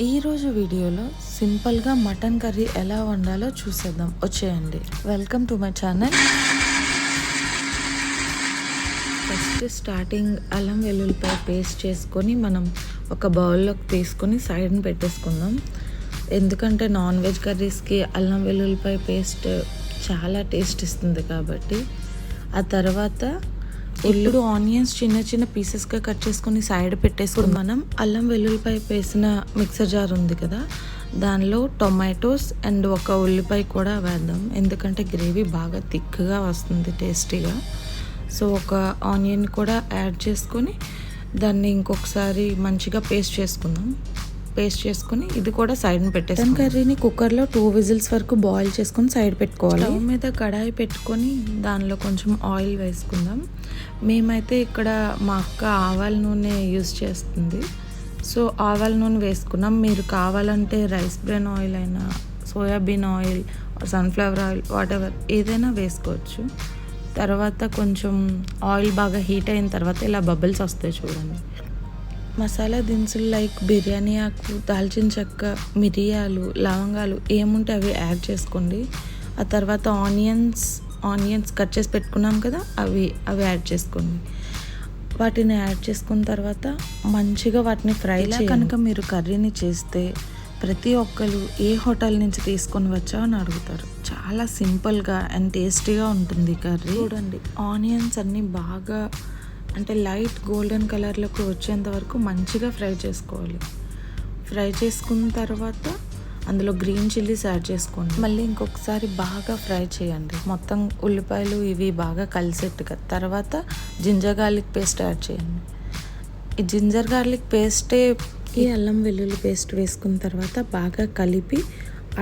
ఈరోజు వీడియోలో సింపుల్గా మటన్ కర్రీ ఎలా వండాలో చూసేద్దాం. వచ్చేయండి. Welcome to my channel. First starting అల్లం వెల్లుల్లిపాయ పేస్ట్ చేసుకొని మనం ఒక బౌల్లోకి తీసుకొని సైడ్ని పెట్టేసుకుందాం. ఎందుకంటే నాన్ వెజ్ కర్రీస్కి అల్లం వెల్లుల్లిపాయ పేస్ట్ చాలా టేస్ట్ ఇస్తుంది కాబట్టి. ఆ తర్వాత ఇప్పుడు ఆనియన్స్ చిన్న చిన్న పీసెస్గా కట్ చేసుకొని సైడ్ పెట్టేసుకుని మనం అల్లం వెల్లుల్లిపాయ వేసిన మిక్సర్ జార్ ఉంది కదా, దానిలో టొమాటోస్ అండ్ ఒక ఉల్లిపాయ కూడా వేద్దాం. ఎందుకంటే గ్రేవీ బాగా థిక్గా వస్తుంది, టేస్టీగా. సో ఒక ఆనియన్ కూడా యాడ్ చేసుకొని దాన్ని ఇంకొకసారి మంచిగా పేస్ట్ చేసుకుని ఇది కూడా సైడ్ని పెట్టేసి మటన్ కర్రీని కుక్కర్లో 2 విజిల్స్ వరకు బాయిల్ చేసుకొని సైడ్ పెట్టుకోవాలి. స్టవ్ మీద కడాయి పెట్టుకొని దానిలో కొంచెం ఆయిల్ వేసుకుందాం. మేమైతే ఇక్కడ మా అక్క ఆవాల నూనె యూజ్ చేస్తుంది, సో ఆవాల నూనె వేసుకున్నాం. మీరు కావాలంటే రైస్ బ్రెన్ ఆయిల్ అయినా, soybean oil, sunflower oil, whatever ఏదైనా వేసుకోవచ్చు. తర్వాత కొంచెం ఆయిల్ బాగా హీట్ అయిన తర్వాత ఇలా బబుల్స్ వస్తాయి చూడండి. మసాలా దినుసులు లైక్ బిర్యానీ ఆకు, దాల్చిన చెక్క, మిరియాలు, లవంగాలు ఏముంటే అవి యాడ్ చేసుకోండి. ఆ తర్వాత ఆనియన్స్ కట్ చేసి పెట్టుకున్నాం కదా, అవి యాడ్ చేసుకోండి. వాటిని యాడ్ చేసుకున్న తర్వాత మంచిగా వాటిని ఫ్రై చేయాలి. కనుక మీరు కర్రీని చేస్తే ప్రతి ఒక్కరు ఏ హోటల్ నుంచి తీసుకొని వచ్చావు అని అడుగుతారు. చాలా సింపుల్గా అండ్ టేస్టీగా ఉంటుంది కర్రీ. చూడండి, ఆనియన్స్ అన్నీ బాగా అంటే లైట్ గోల్డెన్ కలర్లోకి వచ్చేంత వరకు మంచిగా ఫ్రై చేసుకోవాలి. ఫ్రై చేసుకున్న తర్వాత అందులో గ్రీన్ చిల్లీస్ యాడ్ చేసుకోండి. మళ్ళీ ఇంకొకసారి బాగా ఫ్రై చేయండి, మొత్తం ఉల్లిపాయలు ఇవి బాగా కలిసేట్టుగా. తర్వాత జింజర్ గార్లిక్ పేస్ట్ యాడ్ చేయండి. ఈ జింజర్ గార్లిక్ పేస్టే ఈ అల్లం వెల్లుల్లి పేస్ట్ వేసుకున్న తర్వాత బాగా కలిపి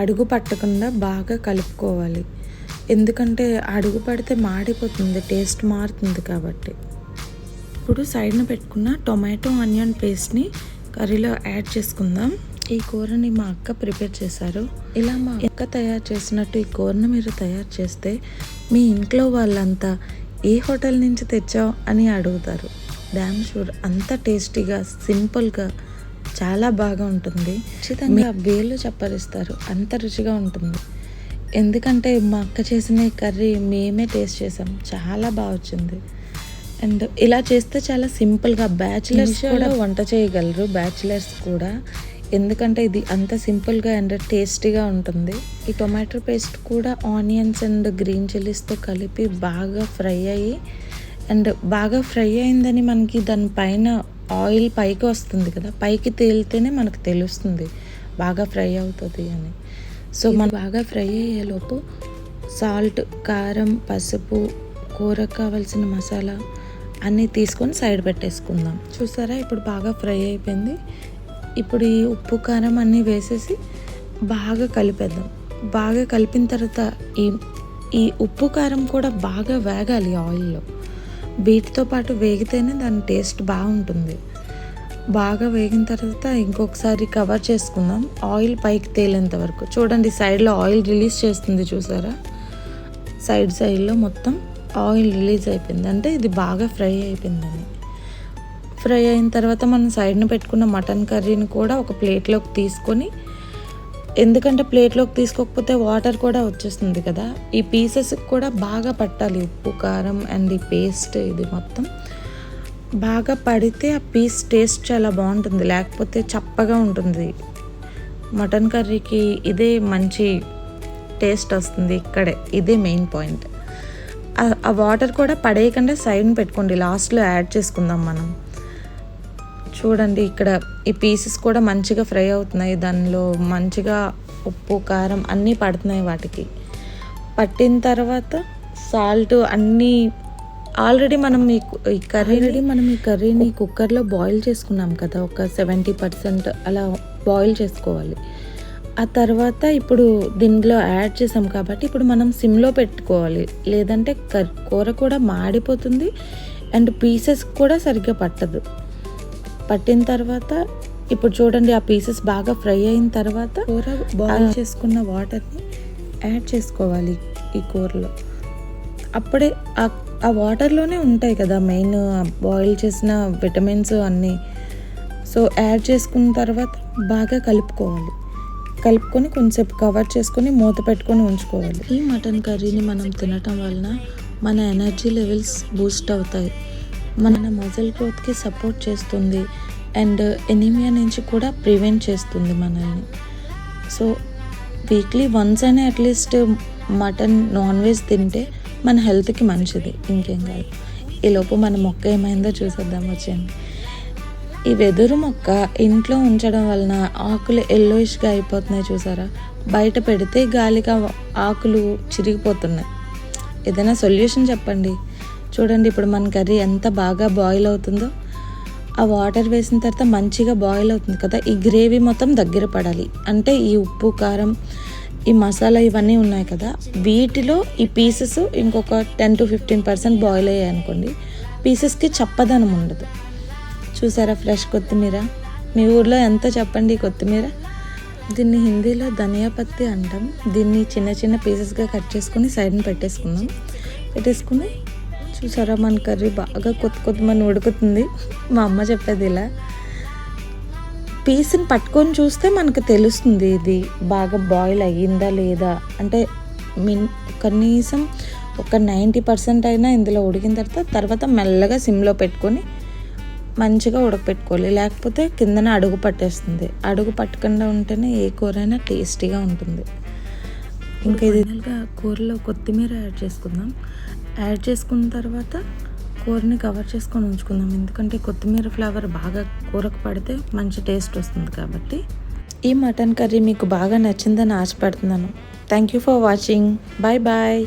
అడుగు పట్టకుండా బాగా కలుపుకోవాలి. ఎందుకంటే అడుగు పడితే మాడిపోతుంది, టేస్ట్ మారుతుంది కాబట్టి. ఇప్పుడు సైడ్న పెట్టుకున్న టొమాటో ఆనియన్ పేస్ట్ని కర్రీలో యాడ్ చేసుకుందాం. ఈ కూరని మా అక్క ప్రిపేర్ చేశారు. ఇలా మా అక్క తయారు చేసినట్టు ఈ కూరని మీరు తయారు చేస్తే మీ ఇంట్లో వాళ్ళంతా ఏ హోటల్ నుంచి తెచ్చావు అని అడుగుతారు. డామ్ షూర్ అంత టేస్టీగా, సింపుల్గా చాలా బాగా ఉంటుంది. ఖచ్చితంగా వేళ్ళు చప్పరిస్తారు, అంత రుచిగా ఉంటుంది. ఎందుకంటే మా అక్క చేసిన ఈ కర్రీ మేమే టేస్ట్ చేసాం, చాలా బాగా వచ్చింది. అండ్ ఇలా చేస్తే చాలా సింపుల్గా బ్యాచిలర్స్ కూడా వంట చేయగలరు, బ్యాచిలర్స్ కూడా. ఎందుకంటే ఇది అంత సింపుల్గా అండ్ టేస్టీగా ఉంటుంది. ఈ టొమాటో పేస్ట్ కూడా ఆనియన్స్ అండ్ గ్రీన్ చిల్లీస్తో కలిపి బాగా ఫ్రై అయిందని మనకి దానిపైన ఆయిల్ పైకి వస్తుంది కదా, పైకి తేలితేనే మనకు తెలుస్తుంది బాగా ఫ్రై అవుతుంది అని. సో మనం బాగా ఫ్రై అయ్యేలోపు సాల్ట్, కారం, పసుపు, కూరకు కావాల్సిన మసాలా అన్నీ తీసుకొని సైడ్ పెట్టేసుకుందాం. చూసారా, ఇప్పుడు బాగా ఫ్రై అయిపోయింది. ఇప్పుడు ఈ ఉప్పు, కారం అన్నీ వేసేసి బాగా కలిపేద్దాం. బాగా కలిపిన తర్వాత ఈ ఉప్పు, కారం కూడా బాగా వేగాలి ఆయిల్లో. వీటితో పాటు వేగితేనే దాని టేస్ట్ బాగుంటుంది. బాగా వేగిన తర్వాత ఇంకొకసారి కవర్ చేసుకుందాం, ఆయిల్ పైకి తేలేంత వరకు. చూడండి, సైడ్లో ఆయిల్ రిలీజ్ చేస్తుంది చూసారా, సైడ్లో మొత్తం ఆయిల్ రిలీజ్ అయిపోయింది, అంటే ఇది బాగా ఫ్రై అయిపోయిందని. ఫ్రై అయిన తర్వాత మనం సైడ్ని పెట్టుకున్న మటన్ కర్రీని కూడా ఒక ప్లేట్లోకి తీసుకొని, ఎందుకంటే ప్లేట్లోకి తీసుకోకపోతే వాటర్ కూడా వచ్చేస్తుంది కదా, ఈ పీసెస్ కూడా బాగా పట్టాలి ఉప్పు, కారం అండ్ ఈ పేస్ట్. ఇది మొత్తం బాగా పడితే ఆ పీస్ టేస్ట్ చాలా బాగుంటుంది, లేకపోతే చప్పగా ఉంటుంది. మటన్ కర్రీకి ఇదే మంచి టేస్ట్ వస్తుంది, ఇక్కడే ఇదే మెయిన్ పాయింట్. ఆ వాటర్ కూడా పడేయకుండా సైడ్ని పెట్టుకోండి, లాస్ట్లో యాడ్ చేసుకుందాం మనం. చూడండి, ఇక్కడ ఈ పీసెస్ కూడా మంచిగా ఫ్రై అవుతున్నాయి, దానిలో మంచిగా ఉప్పు, కారం అన్నీ పడుతున్నాయి. వాటికి పట్టిన తర్వాత సాల్ట్ అన్నీ ఆల్రెడీ మనం ఈ కర్రీని కుక్కర్లో బాయిల్ చేసుకున్నాం కదా, ఒక 70% అలా బాయిల్ చేసుకోవాలి. ఆ తర్వాత ఇప్పుడు దీనిలో యాడ్ చేసాం కాబట్టి ఇప్పుడు మనం సిమ్లో పెట్టుకోవాలి, లేదంటే కూర కూడా మాడిపోతుంది అండ్ పీసెస్ కూడా సరిగ్గా పట్టదు. పట్టిన తర్వాత ఇప్పుడు చూడండి, ఆ పీసెస్ బాగా ఫ్రై అయిన తర్వాత కూర బాయిల్ చేసుకున్న వాటర్ని యాడ్ చేసుకోవాలి ఈ కూరలో. అప్పుడే ఆ వాటర్లోనే ఉంటాయి కదా మెయిన్ బాయిల్ చేసిన విటమిన్స్ అన్నీ. సో యాడ్ చేసుకున్న తర్వాత బాగా కలుపుకొని కొంచెంసేపు కవర్ చేసుకొని మూత పెట్టుకొని ఉంచుకోవాలి. ఈ మటన్ కర్రీని మనం తినటం వలన మన ఎనర్జీ లెవెల్స్ బూస్ట్ అవుతాయి, మన మజిల్ గ్రోత్కి సపోర్ట్ చేస్తుంది అండ్ ఎనీమియా నుంచి కూడా ప్రివెంట్ చేస్తుంది మనల్ని. సో వీక్లీ వన్స్ అయినా అట్లీస్ట్ మటన్ నాన్ వెజ్ తింటే మన హెల్త్కి మంచిది, ఇంకేం కాదు. ఈలోపు మన మొక్క ఏమైందో చూసేద్దాం వచ్చేయండి. ఈ వెదురు మొక్క ఇంట్లో ఉంచడం వలన ఆకులు ఎల్లోయిష్గా అయిపోతున్నాయి చూసారా. బయట పెడితే గాలిగా ఆకులు చిరిగిపోతున్నాయి. ఏదైనా సొల్యూషన్ చెప్పండి. చూడండి ఇప్పుడు మన కర్రీ ఎంత బాగా బాయిల్ అవుతుందో. ఆ వాటర్ వేసిన తర్వాత మంచిగా బాయిల్ అవుతుంది కదా, ఈ గ్రేవీ మొత్తం దగ్గర పడాలి. అంటే ఈ ఉప్పు కారం ఈ మసాలా ఇవన్నీ ఉన్నాయి కదా, వీటిలో ఈ పీసెస్ ఇంకొక 10 to 15% బాయిల్ అయ్యాయి అనుకోండి, పీసెస్కి చప్పదనం ఉండదు. చూసారా ఫ్రెష్ కొత్తిమీర. మీ ఊర్లో ఎంత చెప్పండి కొత్తిమీర. దీన్ని హిందీలో ధనియా పత్తి అంటాం. దీన్ని చిన్న చిన్న పీసెస్గా కట్ చేసుకొని సైడ్ని పెట్టేసుకుని చూసారా మన కర్రీ బాగా కొద్దిమని ఉడుకుతుంది. మా అమ్మ చెప్పేది ఇలా పీస్ని పట్టుకొని చూస్తే మనకు తెలుస్తుంది ఇది బాగా బాయిల్ అయ్యిందా లేదా. అంటే కనీసం ఒక 90% అయినా ఇందులో ఉడికిన తర్వాత మెల్లగా సిమ్లో పెట్టుకొని మంచిగా ఉడకపెట్టుకోవాలి. లేకపోతే కిందన అడుగు పట్టేస్తుంది. అడుగు పట్టకుండా ఉంటేనే ఏ కూరైనా టేస్టీగా ఉంటుంది. ఇంకా ఇది కూరలో కొత్తిమీర యాడ్ చేసుకున్న తర్వాత కూరని కవర్ చేసుకొని ఉంచుకుందాం. ఎందుకంటే కొత్తిమీర ఫ్లేవర్ బాగా కూరకు పడితే మంచి టేస్ట్ వస్తుంది కాబట్టి. ఈ మటన్ కర్రీ మీకు బాగా నచ్చిందని ఆశపడుతున్నాను. Thank you for watching. Bye bye.